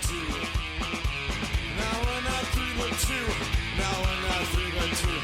two. Now we're not three but two. Now we're not three but two.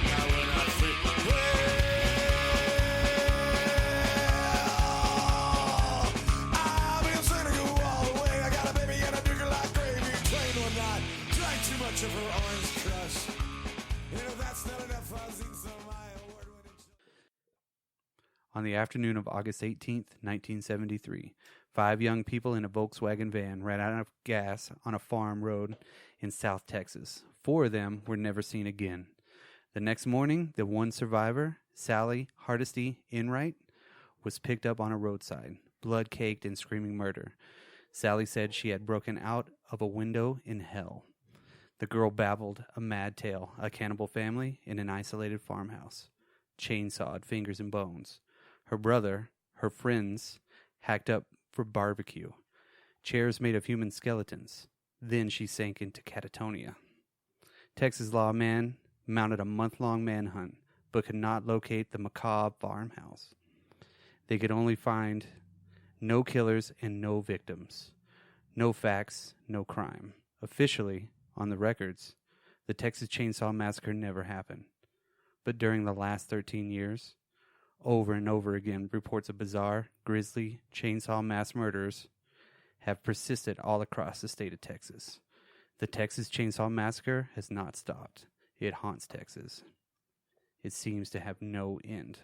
Now we're not three. Well, I've been saying to go all the way. I got a baby and a drinker like gravy. Train one night, drank too much of her orange crush. You know that's not enough. I've seen some of my award-winning. On the afternoon of August 18th, 1973, 5 young people in a Volkswagen van ran out of gas on a farm road in South Texas. 4 of them were never seen again. The next morning, the one survivor, Sally Hardesty Enright, was picked up on a roadside, blood-caked and screaming murder. Sally said she had broken out of a window in hell. The girl babbled a mad tale, a cannibal family in an isolated farmhouse, chainsawed fingers and bones. Her brother, her friends, hacked up for barbecue. Chairs made of human skeletons. Then she sank into catatonia. Texas lawman mounted a month-long manhunt, but could not locate the macabre farmhouse. They could only find no killers and no victims. No facts, no crime. Officially, on the records, the Texas Chainsaw Massacre never happened. But during the last 13 years, over and over again, reports of bizarre, grisly chainsaw mass murders have persisted all across the state of Texas. The Texas Chainsaw Massacre has not stopped. It haunts Texas. It seems to have no end.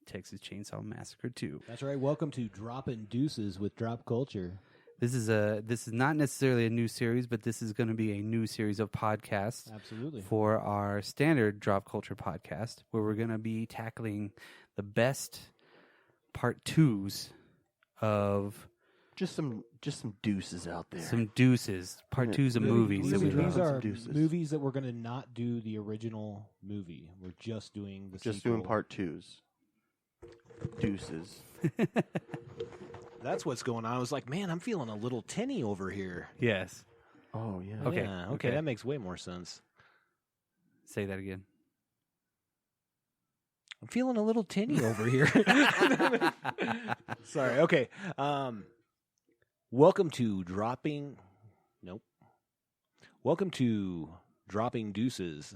Texas Chainsaw Massacre 2. That's right. Welcome to Dropping Deuces with Drop Culture. This is not necessarily a new series, but this is going to be a new series of podcasts. Absolutely. For our standard Drop Culture podcast, where we're going to be tackling the best part 2s of Just some deuces out there. some deuces, part 2s of movies that we These love. are Deuces. movies that we're going to not do the original movie. We're just doing the Just sequel. doing part 2s. Deuces. That's what's going on. I was like, man, I'm feeling a little tinny over here. Yes. Oh yeah. Okay. Yeah, Okay. that makes way more sense. Say that again. I'm feeling a little tinny over here. Sorry. Okay. Welcome to Welcome to Dropping Deuces.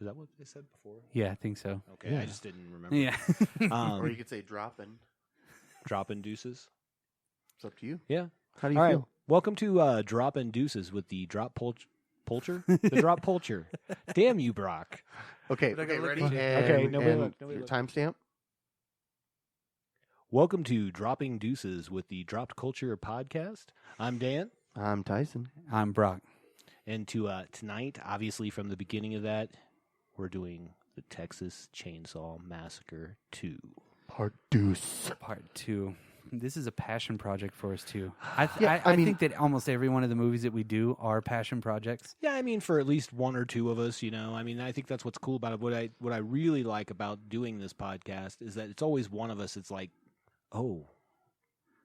Is that what they said before? Yeah, I think so. Okay, Yeah. I just didn't remember. Yeah. Or you could say dropping. Dropping Deuces. It's up to you. Yeah. How do you All feel? right. Welcome to Dropping Deuces with the Drop Pulcher. The Drop Pulcher. Damn you, Brock. Okay. Okay, ready? Okay, nobody and look, nobody your look. timestamp. Welcome to Dropping Deuces with the Dropped Culture podcast. I'm Dan. I'm Tyson. I'm Brock. And tonight, obviously from the beginning of that, we're doing the Texas Chainsaw Massacre 2. Part deuce. Part 2. This is a passion project for us, too. I mean- think that almost every one of the movies that we do are passion projects. Yeah, I mean, for at least one or two of us, you know. I mean, I think that's what's cool about it. What I really like about doing this podcast is that it's always one of us. It's like, oh,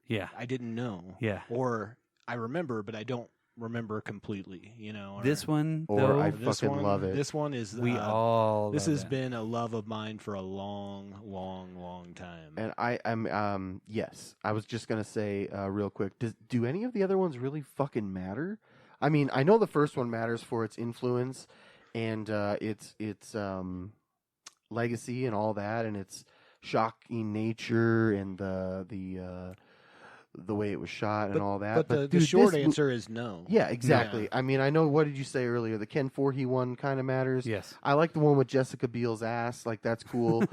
Yeah. I didn't know. Yeah. Or I remember, but I don't remember completely, you know. Or, This one, Or though, I this fucking one, love it. This one is we all This love has it. been a love of mine for a long, long, long time. And I'm yes. I was just gonna say real quick. Do any of the other ones really fucking matter? I mean, I know the first one matters for its influence and its legacy and all that, and its shocking nature and the way it was shot and all that. But the dude, short this answer is no. Yeah, exactly. Yeah. I mean, I know. What did you say earlier? The Ken Foree one kind of matters. Yes. I like the one with Jessica Biel's ass. Like that's cool.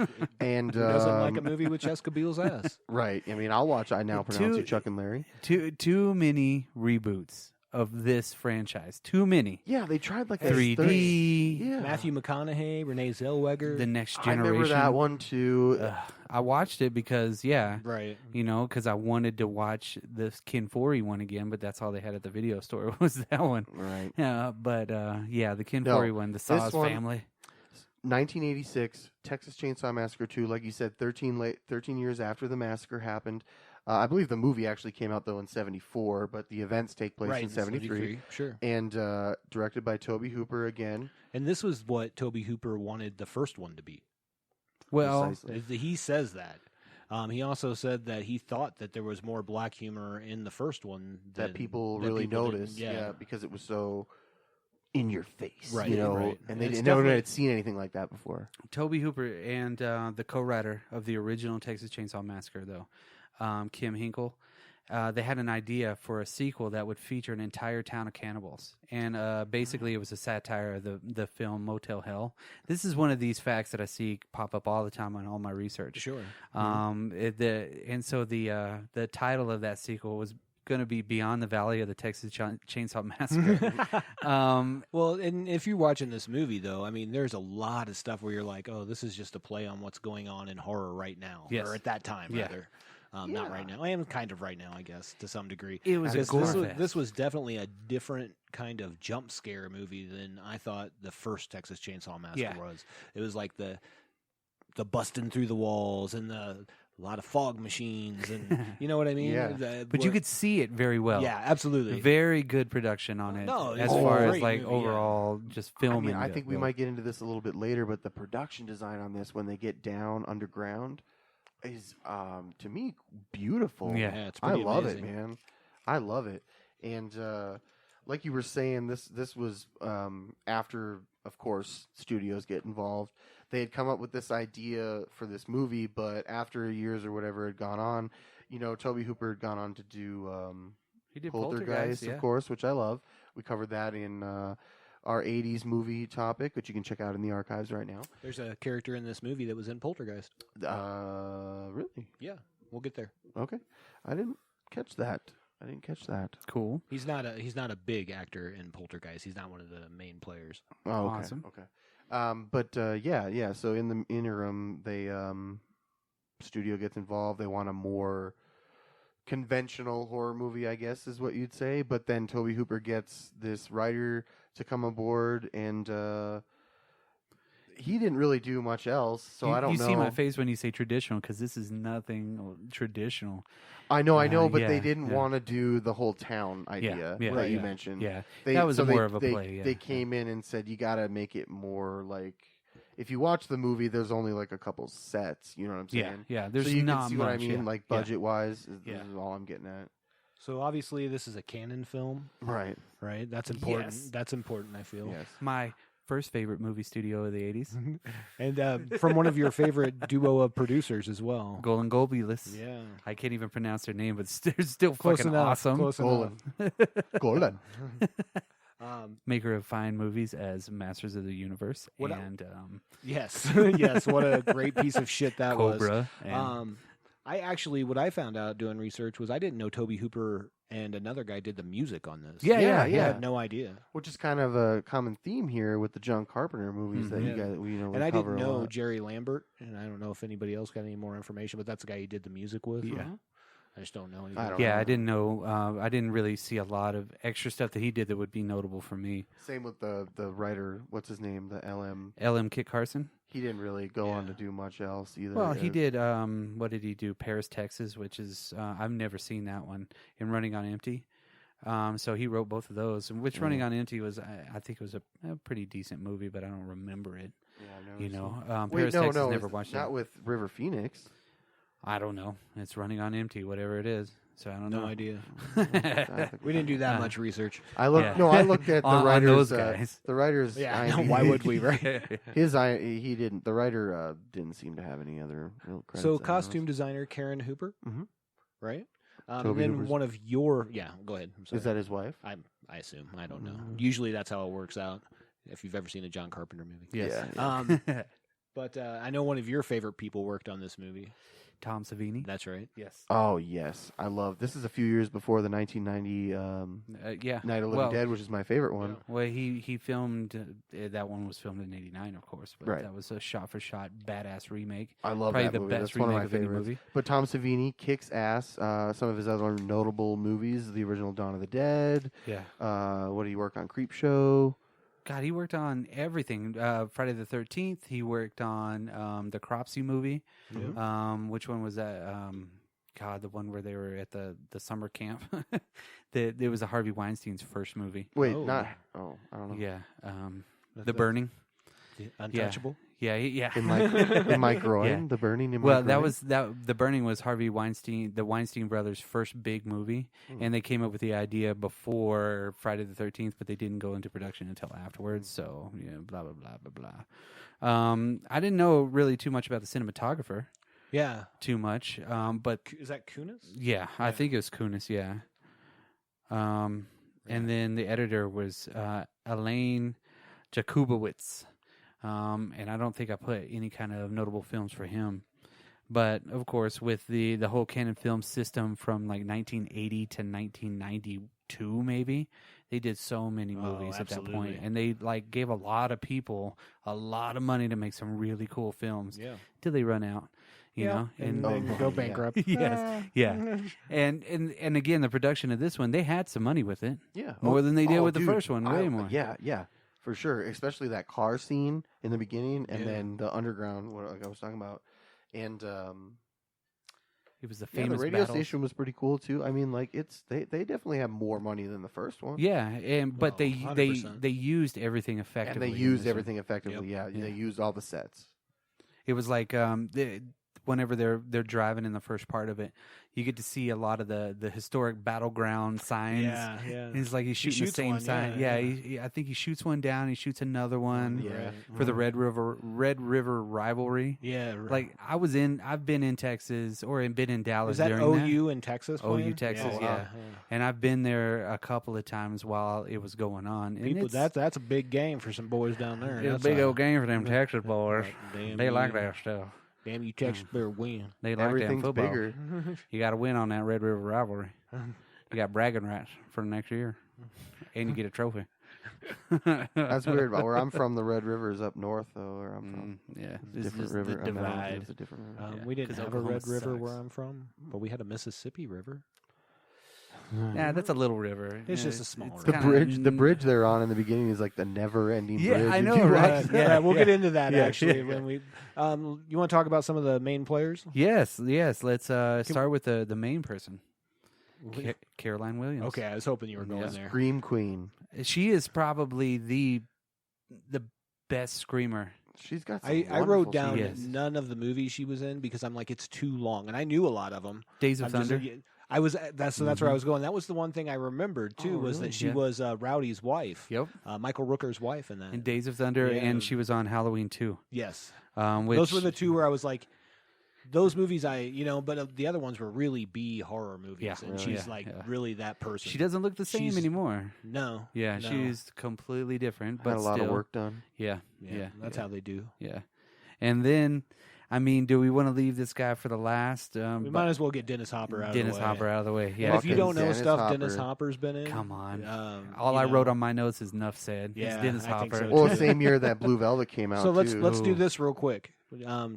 And Who doesn't like a movie with Jessica Biel's ass? right. I mean, I'll watch. I now pronounce you Chuck and Larry. Too many reboots of this franchise. Too many. Yeah, they tried like 3D. Yeah, Matthew McConaughey, Renee Zellweger. The Next I Generation. remember that one too. I watched it because, Right. you know, because I wanted to watch the Ken Foree one again, but that's all they had at the video store was that one. Right. But the Ken No, Foree one, the Saws one- family. 1986, Texas Chainsaw Massacre 2. Like you said, 13 years after the massacre happened. I believe the movie actually came out though in 74, but the events take place Right, in 73. Sure. And directed by Tobe Hooper again. And this was what Tobe Hooper wanted the first one to be. Well, Precisely. He says that. He also said that he thought that there was more black humor in the first one that people really noticed. Yeah, because it was so in your face, Right, you know, right. and It's they never definitely- had seen anything like that before. Toby Hooper and the co-writer of the original Texas Chainsaw Massacre, though, Kim Hinkle, they had an idea for a sequel that would feature an entire town of cannibals. And basically it was a satire of the film Motel Hell. This is one of these facts that I see pop up all the time on all my research. Sure. So the title of that sequel was going to be Beyond the Valley of the Texas Chainsaw Massacre. Well, and if you're watching this movie, though, I mean, there's a lot of stuff where you're like, oh, this is just a play on what's going on in horror right now. Yes. Or at that time, Yeah. rather. Not right now. I am kind of right now, I guess, to some degree. It was a This gore was, fest. this was definitely a different kind of jump scare movie than I thought the first Texas Chainsaw Massacre was. It was like the busting through the walls and a lot of fog machines and you know what I mean? Yeah. But you could see it very well. Yeah, absolutely. Very good production on it. No, as it's a far as great like movie, yeah. overall just I filming. mean, I think we go. might get into this a little bit later, but the production design on this, when they get down underground, is to me beautiful. Yeah. Yeah, it's I pretty love amazing. it, man. I love it. And like you were saying, this was after, of course, studios get involved. They had come up with this idea for this movie, but after years or whatever had gone on, you know, Toby Hooper had gone on to do He did Poltergeist, yeah. of course, which I love. We covered that in our 80s movie topic, which you can check out in the archives right now. There's a character in this movie that was in Poltergeist. Really? Yeah, we'll get there. Okay. I didn't catch that. Cool. He's not a big actor in Poltergeist. He's not one of the main players. Oh, okay. Awesome. Okay. Yeah. So in the interim, they studio gets involved. They want a more conventional horror movie, I guess, is what you'd say. But then Toby Hooper gets this writer to come aboard, and he didn't really do much else. So I don't You know. see my face when you say traditional because this is nothing traditional. I know, but yeah, they didn't yeah. want to do the whole town idea yeah, that you yeah. mentioned. Yeah, They, that was so more they, of a they, play. Yeah. They came in and said, you got to make it more like, if you watch the movie, there's only like a couple sets. You know what I'm saying? Yeah. There's so you not can see much. what I mean, yeah. like Yeah. budget wise. Yeah. This is all I'm getting at. So obviously, this is a canon film, Right. right? That's important. Yes. That's important. I feel. Yes. My first favorite movie studio of the 80s. And from one of your favorite duo of producers as well. Golden Globulus. Yeah. I can't even pronounce their name, but they're still Close fucking enough. awesome. Close enough. Golden. Maker of fine movies as Masters of the Universe What and Yes. Yes. What a great piece of shit that was. Cobra. And I actually, what I found out doing research was I didn't know Toby Hooper and another guy did the music on this. Yeah, I yeah. had no idea. Which is kind of a common theme here with the John Carpenter movies that you Mhm. guys, we And I cover didn't a know lot. Jerry Lambert, and I don't know if anybody else got any more information, but that's the guy he did the music with. Yeah. I just don't know anything. I don't yeah, know. I didn't know. I didn't really see a lot of extra stuff that he did that would be notable for me. Same with the writer. What's his name? The LM. L.M. Kit Carson. He didn't really go on Yeah. to do much else either. Well, he did. What did he do? Paris, Texas, which is I've never seen that one. In Running on Empty. So he wrote both of those. And which Running on Empty was, I think it was a pretty decent movie, but I don't remember it. Yeah, I've never You seen know, it. Paris, Wait, Texas, no, never it's watched not it. with River Phoenix. I don't know. It's Running on Empty, whatever it is. So I don't No know. idea. I think We didn't do that much research. I looked. Yeah. No, I looked at the On writers. those guys. The writers. Yeah, no, IMDb. why would we, right? He didn't. The writer didn't seem to have any other real credits. So, anywhere costume else. designer Karen Hooper, Mhm. right? And Toby then Hooper's- one of your, go ahead. I'm sorry. Is that his wife? I assume. I don't know. Mhm. Usually that's how it works out. If you've ever seen a John Carpenter movie. Yes. Yeah. But I know one of your favorite people worked on this movie. Tom Savini. That's right. Yes. Oh yes, I love. This is a few years before the 1990 Yeah. Night of the Living Well, Dead, which is my favorite one. Yeah. Well, he filmed that one was filmed in '89, of course, but Right. that was a shot-for-shot badass remake. I love Probably that the movie. best That's one of remake my of any favorites. movie. But Tom Savini kicks ass. Some of his other notable movies: the original Dawn of the Dead. Yeah. What did he work on? Creep Show. God, he worked on everything. Friday the 13th. He worked on the Cropsey movie. Which one was that? God, the one where they were at the summer camp. It was a Harvey Weinstein's first movie. Wait, Oh. not. Oh, I don't know. Yeah. The Burning. Untouchable. Yeah, yeah. in my groin, Yeah. the burning in my Well, groin. The Burning was Harvey Weinstein, the Weinstein brothers' first big movie, and they came up with the idea before Friday the 13th, but they didn't go into production until afterwards. So blah blah blah blah blah. I didn't know really too much about the cinematographer. Yeah. Too much, but Is that Kunis? yeah, I think it was Kunis. Yeah. And then the editor was Elaine Jakubowicz. And I don't think I put any kind of notable films for him. But, of course, with the whole Canon film system from like 1980 to 1992, maybe, they did so many movies at that point. And they like gave a lot of people a lot of money to make some really cool films. Yeah. Till they run out. You know, and they go bankrupt. Yes, yeah, and again, the production of this one, they had some money with it, more than they did with dude, the first one, way more. Yeah, for sure. Especially that car scene in the beginning, and then the underground, like I was talking about, and it was the the famous radio battles. station was pretty cool too. I mean, like they definitely have more money than the first one. Yeah, but they 100%. used everything And effectively. they in used this one. everything effectively. Yeah, they used all the sets. It was like whenever they're driving in the first part of it, you get to see a lot of the historic battleground signs. Yeah. And it's like he's shooting the shoots same one, sign. yeah. I think he shoots one down. He shoots another one. Yeah. For the Red River rivalry. Yeah. Right. Like I've been in Texas or been in Dallas. Was that during OU in Texas? OU, playing? Texas, wow. yeah. And I've been there a couple of times while it was going on. And People, it's that's a big game for some boys down there. it's a That's big old game for them Texas boys. Damn They you. like that stuff. Damn you, Texas better win. They like that in Everything's football. bigger. You got to win on that Red River rivalry. You got bragging rights for the next year, and you get a trophy. That's weird. But where I'm from, the Red River is up north, though. Where I'm from, Yeah, it's a different is river. the divide. It's a different river. Yeah, We didn't 'cause have a Oklahoma Red River sucks. where I'm from, but we had a Mississippi River. Yeah, that's a little river. It's Yeah, just a small it's river. kinda- The bridge they're on in the beginning is like the never-ending Yeah, bridge. I If know, you right? watch- Yeah, we'll get into that Yeah, actually yeah. when we. You want to talk about some of the main players? Yes. Let's start with the main person, Caroline Williams. Okay, I was hoping you were going there. Scream Queen. She is probably the best screamer. She's got. Some I wonderful wrote down Yes. none of the movies she was in because I'm like it's too long, and I knew a lot of them. Days of Thunder. I was that's where I was going. That was the one thing I remembered too was really? that she Yeah. was Rowdy's wife. Yep. Michael Rooker's wife in that. In Days of Thunder, Yeah. and she was on Halloween too. Yes, Which, those were the two where I was like, those movies but the other ones were really B horror movies, Yeah. and Yeah. she's like Yeah. really that person. She doesn't look the same She's- anymore. No. Yeah, no. she's completely different. But Had a lot still, of work done. Yeah, Yeah, that's how they do. Yeah. And then, I mean, do we want to leave this guy for the last? We might as well get Dennis Hopper out Dennis of the way. Hopper out of the way. And Yeah. if you don't know Dennis stuff Dennis Hopper. Hopper's been in, Come on. you All I know. wrote on my notes is enough said. Yeah, It's Dennis I think Hopper. so, Well, too. same year that Blue Velvet came out. So let's too. do this real quick,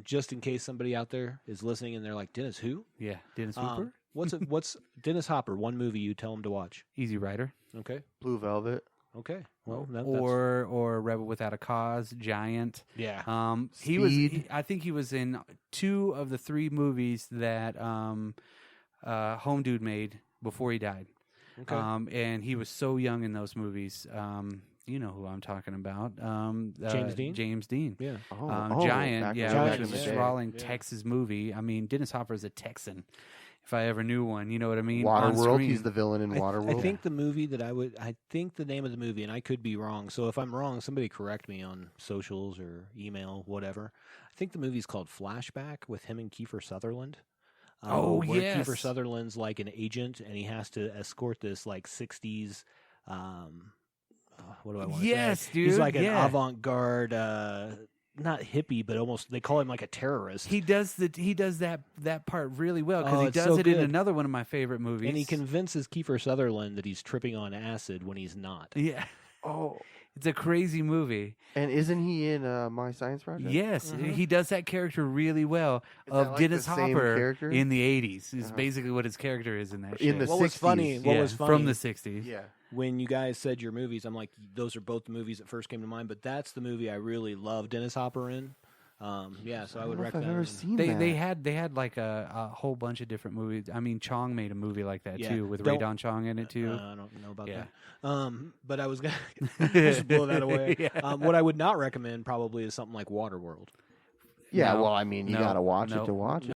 just in case somebody out there is listening and they're like, Dennis who? Yeah, Dennis Hooper. What's Dennis Hopper? One movie you tell him to watch. Easy Rider. Okay. Blue Velvet. Okay. Well, Or Rebel Without a Cause, Giant. yeah. He was. Speed. I think he was in 2 of the 3 movies that Home Dude made before he died. Okay. And he was so young in those movies. You know who I'm talking about. James Dean? James Dean. yeah. Giant, back yeah, Giant, which was a yeah. sprawling Yeah. Texas movie. I mean, Dennis Hopper is a Texan, if I ever knew one. You know what I mean? On Waterworld. screen. He's the villain in Waterworld. I think the movie that I think the name of the movie, and I could be wrong. So if I'm wrong, somebody correct me on socials or email, whatever. I think the movie's called Flashback with him and Kiefer Sutherland. Oh, where yes. Kiefer Sutherland's like an agent, and he has to escort this like '60s. What do I want to Yes, say? dude, He's like an yeah. avant-garde, not hippie, but almost they call him like a terrorist. He does that part really well because Oh, he it's does so it in good. another one of my favorite movies. and he convinces Kiefer Sutherland that he's tripping on acid when he's not. Yeah, Oh, it's a crazy movie. and isn't he in My Science Project? Yes, he does that character really well. Is Of that like Dennis the same Hopper character? in the '80s is basically what his character is in that. In shit. the What was 60s. funny? What Yeah, was funny from the '60s? Yeah. when you guys said your movies, I'm like, those are both the movies that first came to mind. But that's the movie I really love Dennis Hopper in. Yeah, so I would don't know if I've recommend. ever seen They that. they had like a whole bunch of different movies. I mean, Chong made a movie like that Yeah. too, with Don't- Raydon Chong in it too. I don't know about Yeah. that. But I was gonna just blow that away. Yeah. What I would not recommend probably is something like Waterworld. Yeah, No. well, I mean, you No. got to watch No. it to watch it.